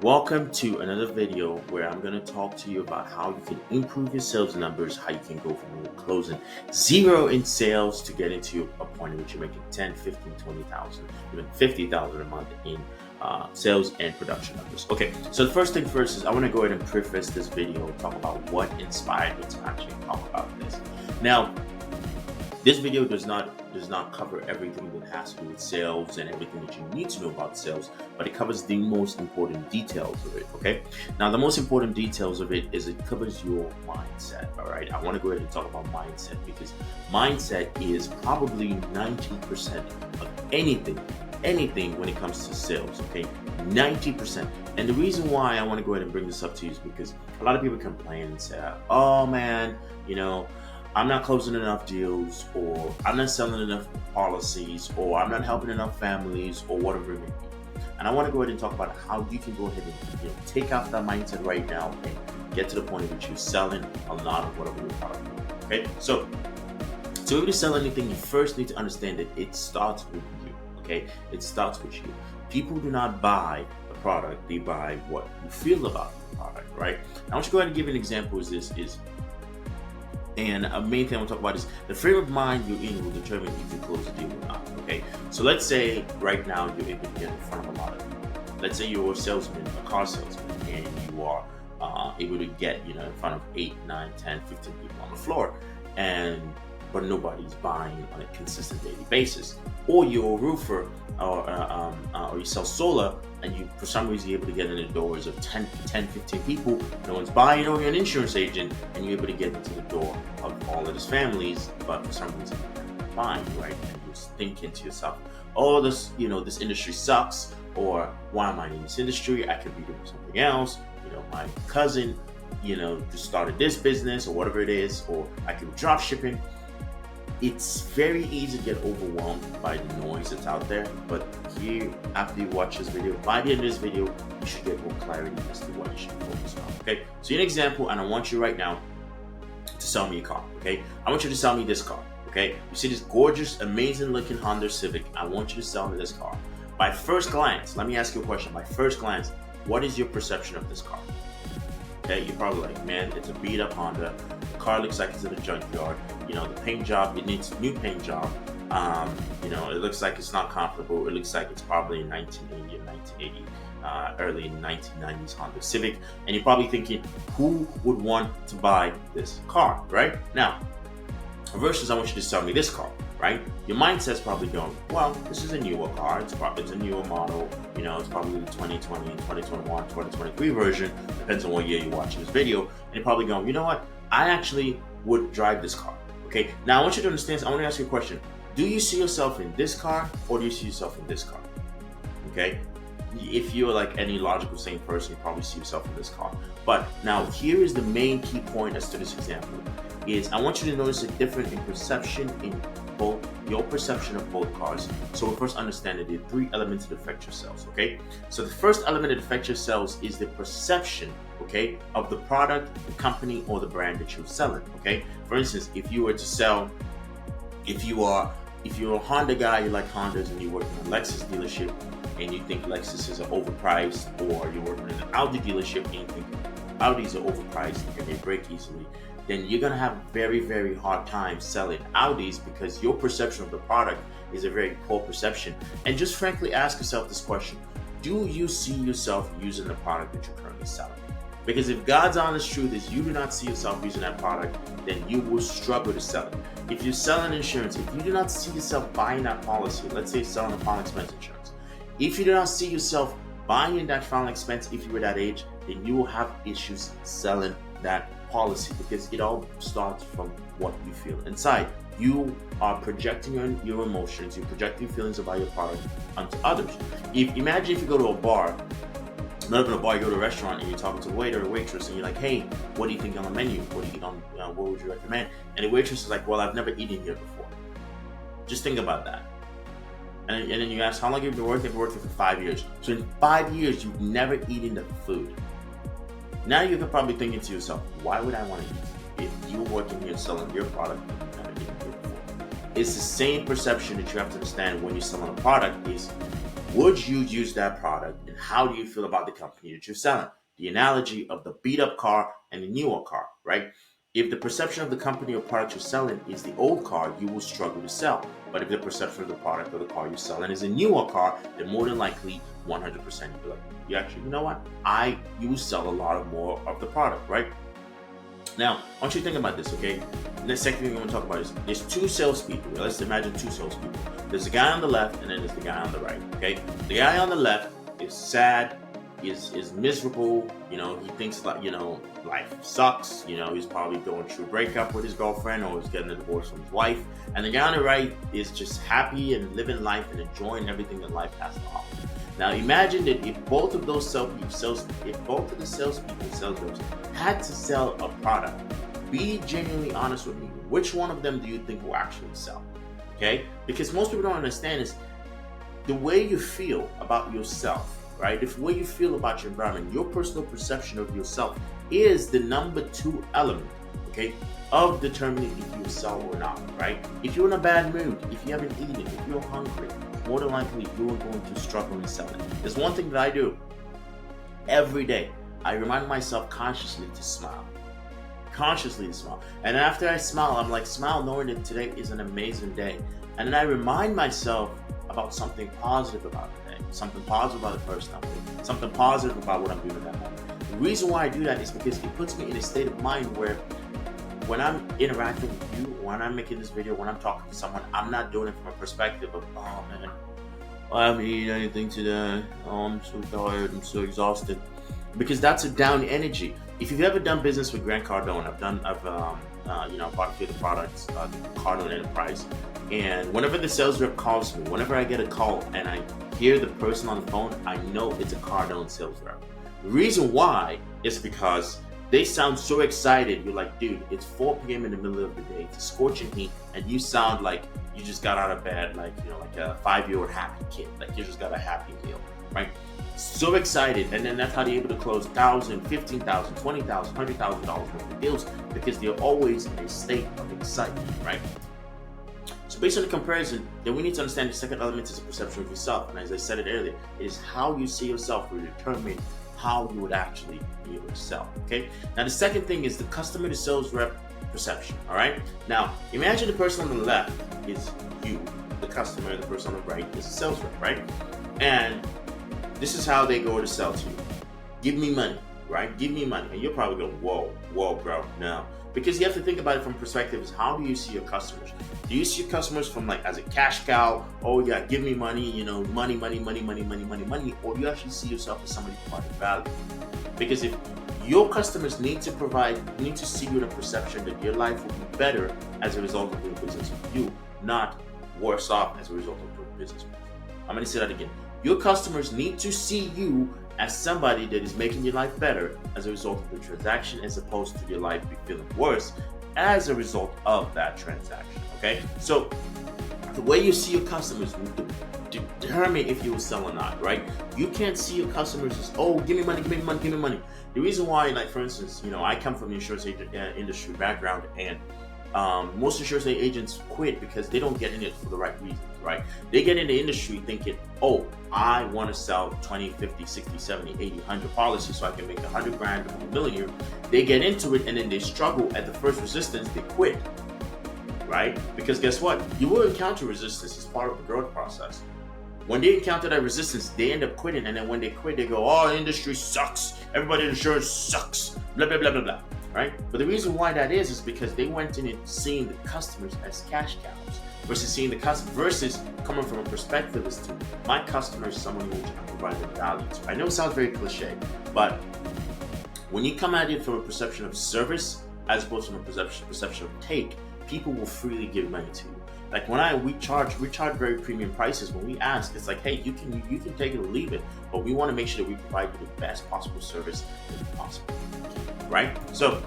Welcome to another video where I'm going to talk to you about how you can improve your sales numbers, how you can go from closing zero in sales to getting to a point in which you're making 10, 15, 20,000, even 50,000 a month in sales and production numbers. Okay, so the first thing first is I want to go ahead and preface this video and talk about what inspired me to actually talk about this. Now, this video does not cover everything that has to do with sales and everything that you need to know about sales, but it covers the most important details of it. Okay, now the most important details of it is it covers your mindset. All right, I want to go ahead and talk about mindset because mindset is probably 90% of anything when it comes to sales. Okay, 90%. And the reason why I want to go ahead and bring this up to you is because a lot of people complain and say, oh man, I'm not closing enough deals, or I'm not selling enough policies, or I'm not helping enough families, or whatever it may be. And I want to go ahead and talk about how you can go ahead and take out that mindset right now and get to the point in which you're selling a lot of whatever your product is. Okay, so to be able to sell anything, you first need to understand that it starts with you. Okay, it starts with you. People do not buy the product; they buy what you feel about the product. Right? I want you to go ahead and give an example. And a main thing I want to talk about is the frame of mind you're in will determine if you close a deal or not. Okay, so let's say right now you're able to get in front of a lot of people. Let's say you're a salesman, a car salesman, and you are able to get in front of 8, 9, 10, 15 people on the floor, but nobody's buying on a consistent daily basis. Or you're a roofer, or you sell solar, and you for some reason you're able to get in the doors of 10, 15 people, no one's buying, or you're an insurance agent and you're able to get into the door of all of these families, but for some reason you're not buying, right? And you're thinking to yourself, oh, this industry sucks, or why am I in this industry? I could be doing something else. My cousin just started this business or whatever it is, or I could be drop shipping. It's very easy to get overwhelmed by the noise that's out there, but here, after you watch this video, by the end of this video, you should get more clarity as to what you should focus on. Okay, so an example, and I want you right now to sell me a car. Okay, I want you to sell me this car. Okay, you see this gorgeous, amazing looking Honda Civic. I want you to sell me this car. By first glance, let me ask you a question. By first glance, what is your perception of this car? Okay, you're probably like, man, it's a beat up Honda. The car looks like it's in a junkyard. The paint job, it needs a new paint job. It looks like it's not comfortable. It looks like it's probably a 1980 or 1980, early 1990s Honda Civic. And you're probably thinking, who would want to buy this car, right? Now, versus I want you to sell me this car, right? Your mindset's probably going, well, this is a newer car. It's a newer model. It's probably the 2020, 2021, 2023 version. Depends on what year you're watching this video. And you're probably going, you know what? I actually would drive this car. Okay. Now I want you to understand. I want to ask you a question. Do you see yourself in this car, or do you see yourself in this car? Okay. If you're like any logical, sane person, you probably see yourself in this car. But now here is the main key point as to this example. Is I want you to notice a difference in perception in both your perception of both cars. So we'll first understand that there are 3 elements that affect your sales. Okay, so the first element that affects your sales is the perception, okay, of the product, the company, or the brand that you're selling. Okay, for instance, if you're a Honda guy, you like Hondas, and you work in a Lexus dealership, and you think Lexus is overpriced, or you're working in an Audi dealership and you think Audis are overpriced and they break easily, then you're going to have a very, very hard time selling Audis because your perception of the product is a very poor perception. And just frankly ask yourself this question. Do you see yourself using the product that you're currently selling? Because if God's honest truth is you do not see yourself using that product, then you will struggle to sell it. If you're selling insurance, if you do not see yourself buying that policy, let's say selling a final expense insurance, if you do not see yourself buying that final expense if you were that age, then you will have issues selling that policy, because it all starts from what you feel inside. You are projecting your emotions, you're projecting feelings about your product onto others. Imagine if you go to a bar, not even a bar, you go to a restaurant and you're talking to a waiter or waitress and you're like, hey, what do you think on the menu? What do you eat on? What would you recommend? And the waitress is like, well, I've never eaten here before. Just think about that. And then you ask, how long have you been working? I've been working for 5 years. So in 5 years, you've never eaten the food. Now you're probably thinking to yourself, why would I want to eat if you're working here selling your product and you've never eaten it before? It's the same perception that you have to understand when you're selling a product is, would you use that product, and how do you feel about the company that you're selling? The analogy of the beat up car and the newer car, right? If the perception of the company or product you're selling is the old car, you will struggle to sell. But if the perception of the product or the car you're selling is a newer car, then more than likely 100% you'll be like, you know what? You will sell a lot more of the product, right? Now, I want you to think about this, okay? The second thing we want to talk about is there's two salespeople. Let's imagine two salespeople. There's the guy on the left, and then there's the guy on the right, okay? The guy on the left is sad, is miserable, he thinks like, life sucks, he's probably going through a breakup with his girlfriend, or he's getting a divorce from his wife. And the guy on the right is just happy and living life and enjoying everything that life has to offer. Now imagine that if both of the salespeople, sales reps, had to sell a product, be genuinely honest with me. Which one of them do you think will actually sell? Okay? Because most people don't understand is the way you feel about yourself, right? The way you feel about your environment, your personal perception of yourself is the number 2 element, okay, of determining if you will sell or not, right? If you're in a bad mood, if you haven't eaten, if you're hungry, more than likely you're going to struggle in selling. There's one thing that I do every day. I remind myself consciously to smile. And after I smile, I'm like, smile knowing that today is an amazing day. And then I remind myself about something positive about the day, something positive about the person I'm with, something positive about what I'm doing at that moment. The reason why I do that is because it puts me in a state of mind where when I'm interacting with you, when I'm making this video, when I'm talking to someone, I'm not doing it from a perspective of, oh man, I haven't eaten anything today. Oh, I'm so tired. I'm so exhausted. Because that's a down energy. If you've ever done business with Grant Cardone, I've bought a few of the products, Cardone Enterprise, and whenever the sales rep calls me, whenever I get a call and I hear the person on the phone, I know it's a Cardone sales rep. The reason why is because they sound so excited. You're like, dude, it's 4 p.m. in the middle of the day. It's a scorching heat, and you sound like you just got out of bed, like a 5-year-old happy kid, like you just got a happy meal, right? So excited, and then that's how they're able to close $1,000, $15,000, $20,000, $100,000 worth of deals, because they're always in a state of excitement, right? So based on the comparison, then we need to understand the second element is a perception of yourself, and as I said it earlier, it is how you see yourself will determine how you would actually be able to sell. Okay. Now the second thing is the customer to sales rep perception. All right. Now imagine the person on the left is you, the customer, and the person on the right is a sales rep, right? And this is how they go to sell to you. Give me money, right? Give me money. And you're probably going, whoa, bro, no. Because you have to think about it from perspective is how do you see your customers? Do you see your customers from like as a cash cow? Oh yeah, give me money, money, or do you actually see yourself as somebody providing value? Because if your customers need to see you in a perception that your life will be better as a result of doing business with you, not worse off as a result of doing business with you. I'm going to say that again. Your customers need to see you as somebody that is making your life better as a result of the transaction, as opposed to your life be feeling worse as a result of that transaction. Okay, so the way you see your customers will determine if you will sell or not, right? You can't see your customers as, oh, give me money. The reason why, like for instance, I come from the insurance industry background, and most insurance agents quit because they don't get in it for the right reasons, right? They get in the industry thinking, oh, I want to sell 20, 50, 60, 70, 80, 100 policies so I can make $100,000 or $1 million. They get into it and then they struggle at the first resistance, they quit, right? Because guess what? You will encounter resistance as part of the growth process. When they encounter that resistance, they end up quitting, and then when they quit, they go, oh, industry sucks. Everybody in insurance sucks. Blah, blah, blah, blah, blah. Right? But the reason why that is because they went in and seeing the customers as cash cows versus seeing the customer versus coming from a perspective as to my customer is someone who can provide value to. I know it sounds very cliche, but when you come at it from a perception of service as opposed from a perception of take, people will freely give money to you. Like when we charge very premium prices. When we ask, it's like, hey, you can take it or leave it, but we want to make sure that we provide you the best possible service that possible. Right? So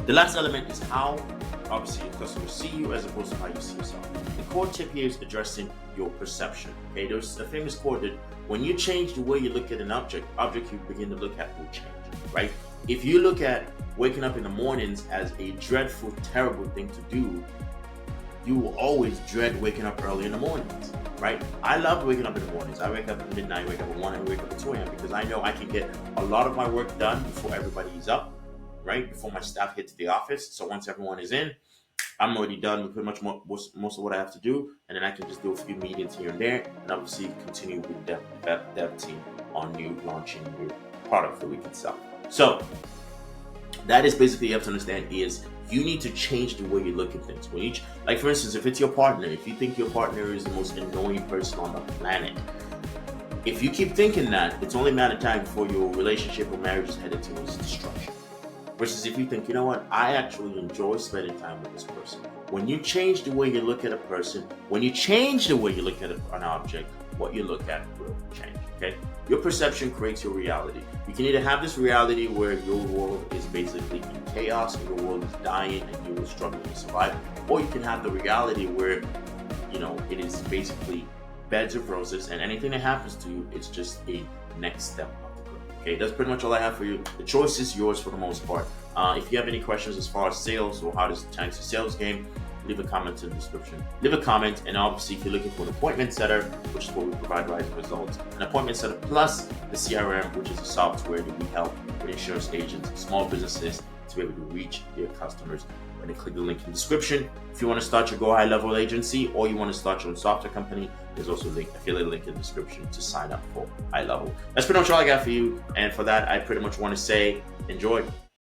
the last element is how obviously your customers see you as opposed to how you see yourself. The core tip here is addressing your perception. Okay, there's a famous quote that when you change the way you look at an object you begin to look at will change. Right? If you look at waking up in the mornings as a dreadful, terrible thing to do, you will always dread waking up early in the mornings, right? I love waking up in the mornings. I wake up at midnight, wake up at 1, and wake up at 2 a.m. because I know I can get a lot of my work done before everybody's up, right? Before my staff hits the office. So once everyone is in, I'm already done with pretty much most of what I have to do, and then I can just do a few meetings here and there, and obviously continue with the dev team on launching new product that we can sell. So that is basically, you have to understand, is you need to change the way you look at things. When like for instance, if it's your partner, if you think your partner is the most annoying person on the planet, if you keep thinking that, it's only a matter of time before your relationship or marriage is headed towards destruction. Versus if you think, you know what, I actually enjoy spending time with this person. When you change the way you look at a person, when you change the way you look at an object, what you look at will change, okay? Your perception creates your reality. You can either have this reality where your world is basically in chaos and your world is dying and you are struggling to survive, or you can have the reality where, it is basically beds of roses and anything that happens to you, it's just a next step. Okay, that's pretty much all I have for you. The choice is yours for the most part. If you have any questions as far as sales or how to change the sales game, leave a comment in the description. Leave a comment, and obviously if you're looking for an appointment setter, which is what we provide RIZN Results, an appointment setter plus the CRM, which is a software that we help with insurance agents, small businesses to be able to reach their customers. When you click the link in the description, if you want to start your Go High Level agency or you want to start your own software company, there's also a affiliate link in the description to sign up for High Level. That's pretty much all I got for you. And for that, I pretty much want to say, enjoy.